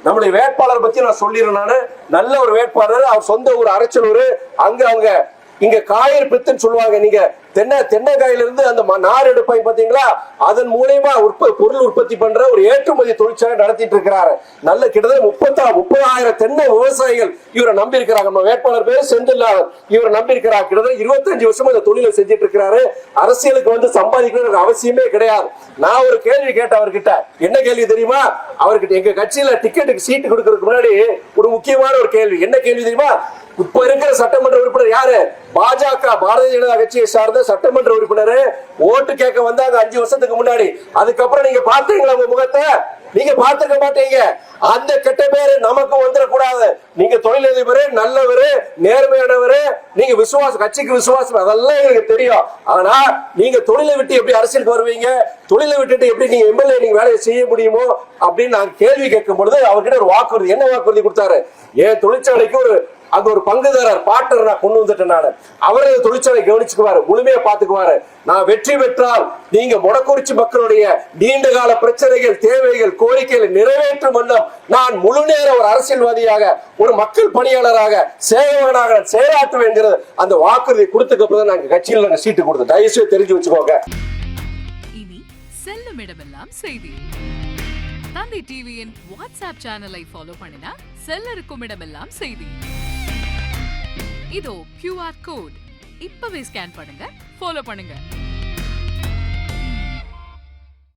நம்முடைய வேட்பாளர் பத்தி நான் சொல்லிடுறேன். நானு நல்ல ஒரு வேட்பாளர், அவர் சொந்த ஊர் அரச்சலூர். அங்க அவங்க இங்க காயர் பித்துன்னு சொல்லுவாங்க. நீங்க தென்னைக்காயில இருந்து அந்த நார் எடுப்பாங்க பாத்தீங்களா, அதன் மூலியமா பொருள் உற்பத்தி பண்ற ஒரு ஏற்றுமதி தொழிற்சாலை நடத்திட்டு இருக்கிறாரு. நல்ல கிட்டத்தட்ட 30,000 தென்னை விவசாயிகள் இவரை நம்பி இருக்கிறாங்க. நம்ம வேட்பாளர் பேர் செந்தில்லாதன், இவரை நம்பி இருக்கிறார். கிட்டத்தட்ட 25 வருஷமா இந்த தொழிலை செஞ்சுட்டு இருக்கிறாரு. அரசியலுக்கு வந்து சம்பாதிக்கணும்னு அவசியமே கிடையாது. நான் ஒரு கேள்வி கேட்டேன் அவர்கிட்ட. என்ன கேள்வி தெரியுமா? அவர்கிட்ட எங்க கட்சியில டிக்கெட்டுக்கு சீட்டு கொடுக்கறதுக்கு முன்னாடி ஒரு முக்கியமான ஒரு கேள்வி. என்ன கேள்வி தெரியுமா? இப்ப இருக்கிற சட்டமன்ற உறுப்பினர் யாரு? பாஜக, பாரதிய ஜனதா கட்சியை சார்ந்த சட்டமன்ற உறுப்பினர் ஓட்டு கேட்க வந்தாங்க 5 வருஷத்துக்கு முன்னாடி. அதுக்கப்புறம் நீங்க பார்த்தீங்களா உங்க முகத்தை? நீங்க பார்த்துக்க மாட்டீங்க. அந்த கெட்ட பேரு நமக்கு வந்துடக்கூடாது. நீங்க தொழிலதிபர், நல்லவரு, நேர்மையானவரு, நீங்க விசுவாசம், கட்சிக்கு விசுவாசம், அதெல்லாம் எனக்கு தெரியும். ஆனா நீங்க தொழிலை விட்டு எப்படி அரசியலுக்கு வருவீங்க? தொழிலை விட்டுட்டு எப்படி நீங்க எம்எல்ஏ நீங்க வேலையை செய்ய முடியுமோ அப்படின்னு நான் கேள்வி கேட்கும் பொழுது அவர்கிட்ட ஒரு வாக்குறுதி, என்ன வாக்குறுதி கொடுத்தாரு? என் தொழிற்சாலைக்கு அங்க ஒரு பங்குதாரர் பார்ட்னர் நான் கொண்டு வந்துட்டேன். நான் அவரை தொழிற்சாலை கவனிச்சுக்குவாரு, முழுமையா பாத்துக்குவாரு. நான் வெற்றி பெற்றால் நீங்க மொடக்குறிச்சி மக்களுடைய நீண்ட கால பிரச்சனைகள், தேவைகள், கோரிக்கைகளை நிறைவேற்றும் வண்ணம் நான் முழு நேர ஒரு அரசியல்வாதியாக, ஒரு மக்கள் பணியாளராக, சேவகனாக செயலாற்றுவேன் என்கிறது அந்த வாக்குறுதி கொடுத்துக்கப்புறம் நாங்க கட்சியில் நாங்க சீட்டு கொடுத்தோம். தயவுசெய்து தெரிஞ்சு வச்சுக்கோங்க. இனி செல்லும் இடமெல்லாம் செய்தி. தந்தை டிவியின் வாட்ஸ்அப் சேனலை ஃபாலோ பண்ணினா செல்ல இருக்கும் இடமெல்லாம் செய்தி. இதோ QR கோட், இப்பவே ஸ்கேன் பண்ணுங்க, ஃபாலோ பண்ணுங்க.